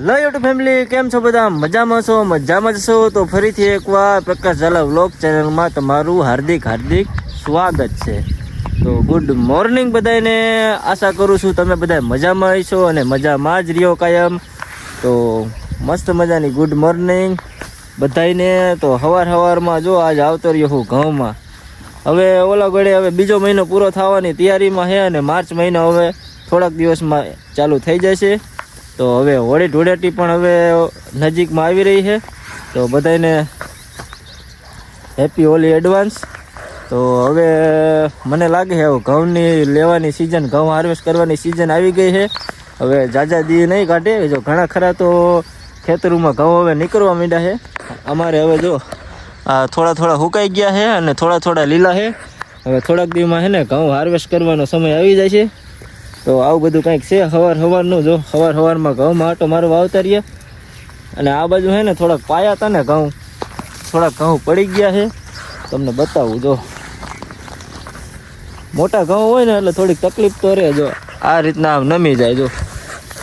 Hello YouTube family, કેમ છો બધા? મજામાં છો? મજામાં જ છો તો ફરીથી એકવાર પ્રકાશ ઝાલા વ્લોગ ચેનલમાં તમારું હાર્દિક સ્વાગત છે. તો ગુડ મોર્નિંગ બધાને. આશા કરું છું તમે બધા મજામાં હશો અને મજામાં જ રહ્યો કાયમ. તો મસ્ત મજાની ગુડ મોર્નિંગ બધાને. તો સવારમાં જો આજ આવતો રહ્યો હું ઘઉંમાં. હવે ઓલા ગળે હવે બીજો મહિનો પૂરો થવાની તૈયારીમાં છે અને માર્ચ મહિનો હવે થોડાક દિવસમાં ચાલુ થઈ જશે. તો હવે હોળી ધૂળેટી પણ હવે નજીકમાં આવી રહી છે. તો બધાને હેપી હોલી એડવાન્સ. તો હવે મને લાગે છે હવે ઘઉંની લેવાની સિઝન, ઘઉં હાર્વેસ્ટ કરવાની સિઝન આવી ગઈ છે. હવે જાજા દી નહીં કાઢે. જો ઘણા ખરા તો ખેતરોમાં ઘઉં હવે નીકળવા માંડ્યા છે. અમારે હવે જો આ થોડા સુકાઈ ગયા છે અને થોડા લીલા છે. હવે થોડાક દીમાં છે ને ઘઉં હાર્વેસ્ટ કરવાનો સમય આવી જાય છે. તો આવું બધું કંઈક છે સવારનું. જો સવારમાં ઘઉંમાં આટો મારવા આવતા રહ્યા. અને આ બાજુ છે ને થોડાક પાયા હતા ને ઘઉં, થોડાક ઘઉં પડી ગયા છે. તમને બતાવું, જો મોટા ઘઉં હોય ને એટલે થોડીક તકલીફ તો રહે. જો આ રીતના આમ નમી જાય. જો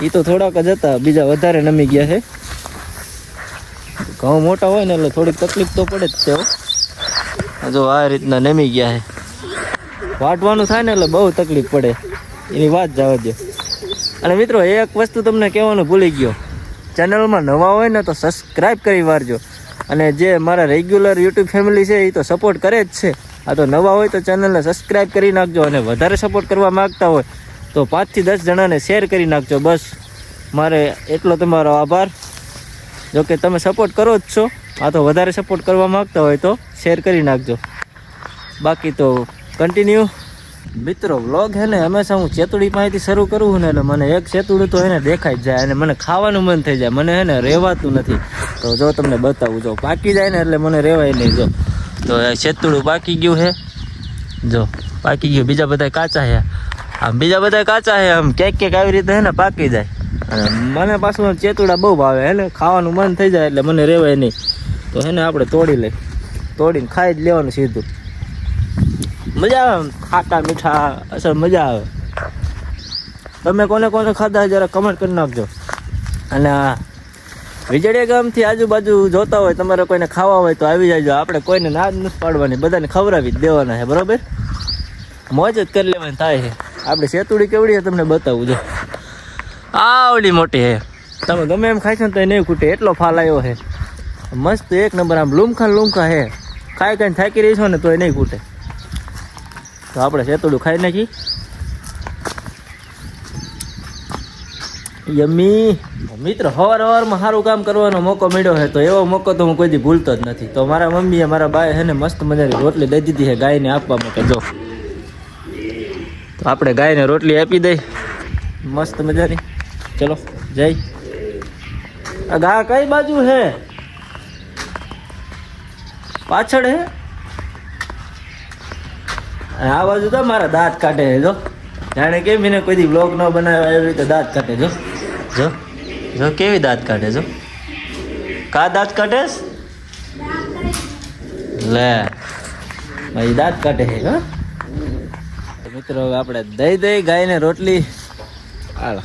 એ તો થોડાક જ હતા, બીજા વધારે નમી ગયા છે. ઘઉં મોટા હોય ને એટલે થોડીક તકલીફ તો પડે જ છે. જો આ રીતના નમી ગયા છે. વાટવાનું થાય ને એટલે બહુ તકલીફ પડે, એની વાત જવા દો. અને મિત્રો એક વસ્તુ તમને કહેવાનું ભૂલી ગયો, ચેનલમાં નવા હોય ને તો સબસ્ક્રાઈબ કરી વારજો. અને જે મારા રેગ્યુલર યુટ્યુબ ફેમિલી છે એ તો સપોર્ટ કરે જ છે. આ તો નવા હોય તો ચેનલને સબસ્ક્રાઈબ કરી નાખજો. અને વધારે સપોર્ટ કરવા માગતા હોય તો 5 થી 10 જણાને શેર કરી નાખજો. બસ મારે એટલો તમારો આભાર. જો કે તમે સપોર્ટ કરો જ છો, આ તો વધારે સપોર્ટ કરવા માગતા હોય તો શેર કરી નાખજો. બાકી તો કન્ટિન્યુ. મિત્રો વ્લોગ હે ને હંમેશા હું ચેતુડી પાસેથી શરૂ કરું ને એટલે મને એક ચેતુડું તો એને દેખાઈ જ જાય અને મને ખાવાનું મન થઈ જાય. મને હે ને રહેવાતું નથી. તો જો તમને બતાવું, જો પાકી જાય ને એટલે મને રહેવાય નહીં. જો તો ચેતુડું પાકી ગયું છે. જો પાકી ગયું. બીજા બધા કાચા છે. આમ બીજા બધા કાચા છે. આમ ક્યાંક આવી રીતે હે ને પાકી જાય. અને મને પાછું ચેતુડા બહુ ભાવે. હે ને ખાવાનું મન થઈ જાય એટલે મને રહેવાય નહીં. તો હે ને આપણે તોડીને ખાઈ જ લેવાનું સીધું. મજા આવે, ખાટા મીઠા અસર મજા આવે. તમે કોને ખાધા જરા કમેન્ટ કરી નાખજો. અને આ વીજળિયા ગામથી આજુબાજુ જોતા હોય, તમારે કોઈને ખાવા હોય તો આવી જાય. આપણે કોઈને ના જ નથી પાડવાની, બધાને ખવડાવી જ દેવાના છે. બરાબર, મોજ જ કરી લેવાની થાય છે. આપણે સેતુડી કેવડી છે તમને બતાવું. જો આવડી મોટી છે. તમે ગમે એમ ખાઈ છો ને તો નહીં ખૂટે, એટલો ફાલ આવ્યો છે. મસ્ત એક નંબર. આમ લૂમખા છે. ખાઈને થાકી રહી છો ને તો એ નહીં ખૂટે. તો આપણે સેતુડું ખાઈ નાખી. યમ્મી. મિત્ર સવારમાં સારું કામ કરવાનો મોકો મળ્યો છે તો એવો મોકો તો હું કોઈ દી ભૂલતો જ નથી. તો મારા મમ્મીએ મારા બાએ છે ને મસ્ત મજાની રોટલી દઈ દીધી છે ગાયને આપવા માટે. જો તો આપણે ગાયને રોટલી આપી દઈ મસ્ત મજાની. ચલો જઈ. આ ગા કઈ બાજુ છે? પાછળ હે. આ બાજુ તો મારા દાંત કાઢે છે. જો જાણે કેમ એને કોઈ દી વ્લોગ ન બનાવ્યો એવી રીતે દાંત કાઢે. જો કેવી દાંત કાઢે. જો કા દાંત કાઢે લે ભાઈ, દાંત કાઢે છે. હા મિત્રો હવે આપણે દઈ ગાયને રોટલી. હાલો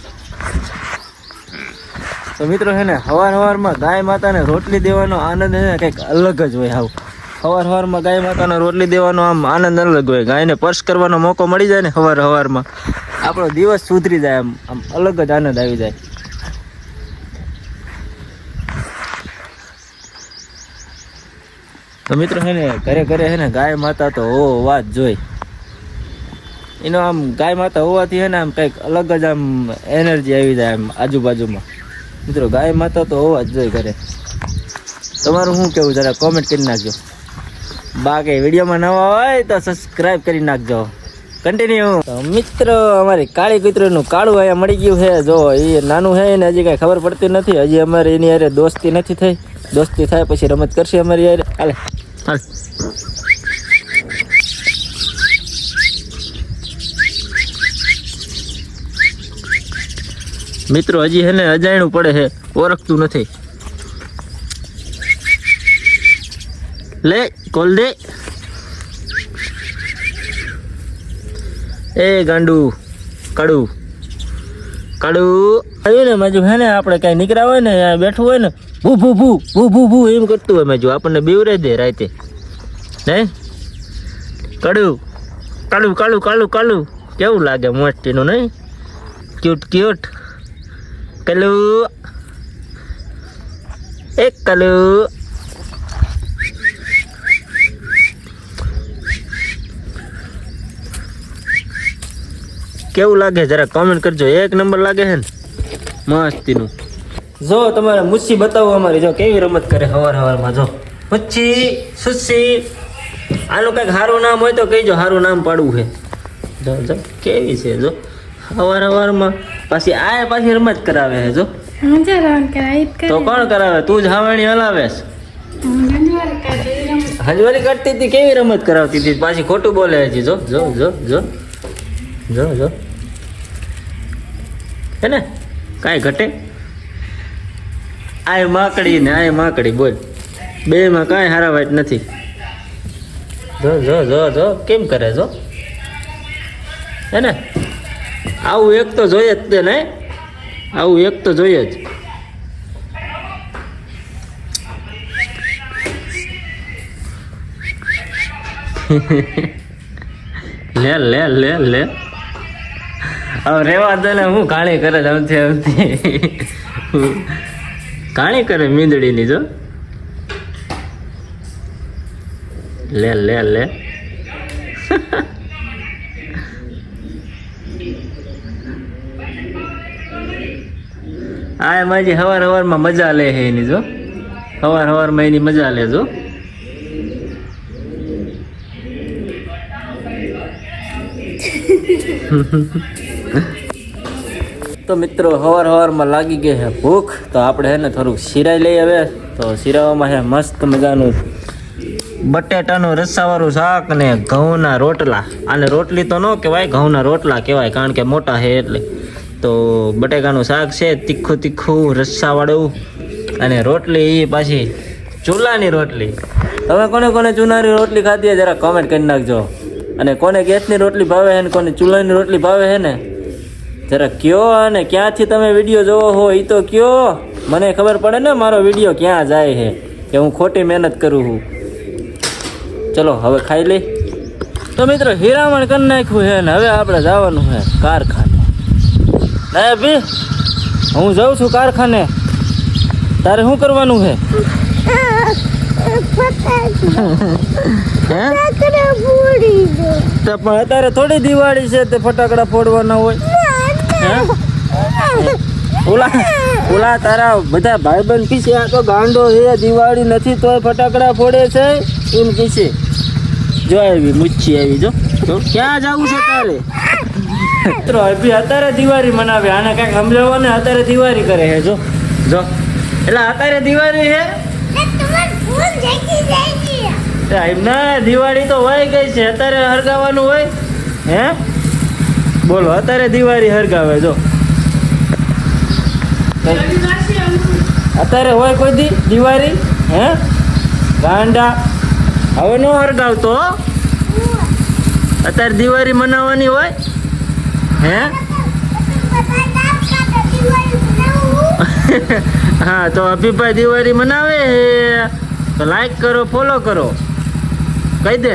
તો મિત્રો છે ને સવારમાં ગાય માતાને રોટલી દેવાનો આનંદ છે ને કંઈક અલગ જ હોય. આવું સવારમાં ગાય માતાને રોટલી દેવાનો આમ આનંદ અલગ હોય. ગાયને સ્પર્શ કરવાનો મોકો મળી જાય ને સવારમાં, આપણો દિવસ સુધરી જાય. આમ અલગ જ આનંદ આવી જાય. તો મિત્રો છે ને ઘરે છે ને ગાય માતા તો વાત જોઈ એનો. આમ ગાય માતા હોવાથી છે ને આમ કંઈક અલગ જ આમ એનર્જી આવી જાય આમ આજુબાજુમાં. મિત્રો ગાય માતા તો હોવા જ જોઈએ ઘરે. તમારું શું કેવું જરા કોમેન્ટ કરી નાખજો. બાકી વિડીયોમાં નવા હોય તો સબસ્ક્રાઈબ કરી નાખજો. કન્ટિન્યુ. તો મિત્રો અમારી કાળી કૂતરીનું કાળું અહીંયા મળી ગયું છે. જો એ નાનું છે ને હજી કાંઈ ખબર પડતી નથી. હજી અમારે એની યારે દોસ્તી નથી થઈ. દોસ્તી થાય પછી રમત કરશે અમારી યારે. હાલ મિત્રો હજી છે ને અજાણ્યું પડે છે, ઓળખતું નથી. લે કોલ દે. એ ગાંડું કડું કાળું આવ્યું ને મજુ હે ને આપણે કઈ નીકળ્યા હોય ને અહીંયા બેઠું હોય ને ભૂ ભૂ ભૂ ભૂ ભૂ ભૂ એમ કરતું હોય મજુ આપણને બીવરે દે રાતે નહીં કાળું કાળું કાળું કાળું કાળું કેવું લાગે મોસ્ટીનું નહીં ક્યુટ ક્યુટ કાળું એક કાળું કેવું લાગે જરા કોમેન્ટ કરજો એક નંબર લાગે છે ને મસ્તીનું જો તમારે મુચ્છી બતાવો અમારી જો કેવી રમત કરે હવારમાં જો મુચ્છી સુસી આનું કંઈક સારું નામ હોય તો કહીજો સારું નામ પાડવું છે જો જો કેવી છે જો હવારમાં પાછી રમત કરાવે છે જો તો કોણ કરાવે તું જ હાવણી હલાવે હજવારી કરતી હતી કેવી રમત કરાવતી હતી પાછી ખોટું બોલે હજી જો જો જો જો જો જો હે ને કાંઈ ઘટે આય માકડી ને આય માકડી બોલ બે માં કાંઈ હારા વાટ નથી જો જો જો જો કેમ કરે જો હે ને આવું એક તો જોઈએ જ તે ને આવું એક તો જોઈએ જ લે લે લે લે હવે રેવા દે ને હું ઘાણી કરે જમતી આવતી ઘાણી કરે મીંદડીની જો લે લે લે આ માજી હવારમાં મજા લે છે એની જો હવારમાં એની મજા લે જો તો મિત્રો હવારમાં લાગી ગઈ છે ભૂખ તો આપણે હે ને થોડુંક શીરાઈ લઈ હવે તો શીરાવામાં છે મસ્ત મજાનું બટેટાનું રસ્સાવાળું શાક ને ઘઉંના રોટલા આને રોટલી તો ન કહેવાય ઘઉંના રોટલા કહેવાય કારણ કે મોટા છે એટલે તો બટેકાનું શાક છે તીખું તીખું રસ્સાવાળું અને રોટલી એ પાછી ચૂલાની રોટલી તમે કોને કોને ચૂલાની રોટલી ખાધી હોય જરા કોમેન્ટ કરી નાખજો અને કોને ગેસની રોટલી ભાવે છે ને કોને ચૂલાની રોટલી ભાવે છે ને જરા કયો અને ક્યાંથી તમે વિડીયો જોવો હો એ તો કયો મને ખબર પડે ને મારો વિડીયો ક્યાં જાય છે કે હું ખોટી મહેનત કરું છું ચલો હવે ખાઈ લઈ તો મિત્રો હીરામણ કરી નાખ્યું છે ને હવે આપણે જવાનું છે કારખાને ના ભી હું જાઉં છું કારખાને તારે શું કરવાનું છે પણ અત્યારે થોડી દિવાળી છે તે ફટાકડા ફોડવાના હોય ઓલા તારા બધા ભાઈબંધ કીશે આ તો ગાંડો છે દિવાળી નથી તોય ફટાકડા ફોડે છે એમ કીશે જો આવી મુચ્છી આવી જો તો ક્યાં જવું છે તારે મિત્રો અભી અત્યારે દિવાળી મનાવે આને કઈક સમજાવવા ને અત્યારે દિવાળી કરે છે જો જો એટલે અત્યારે દિવાળી છે ના દિવાળી તો હોય ગઈ છે અત્યારે હરગાવાનું હોય હે બોલો અત્યારે દિવાળી હરગાવે જો અત્યારે હોય કોઈ દી દિવાળી હે ગાંડા હવે નો હરગાવતો અત્યારે દિવાળી મનાવવાની હોય હે હા તો અભિભાઈ દિવાળી મનાવે તો લાઈક કરો ફોલો કરો કહી દે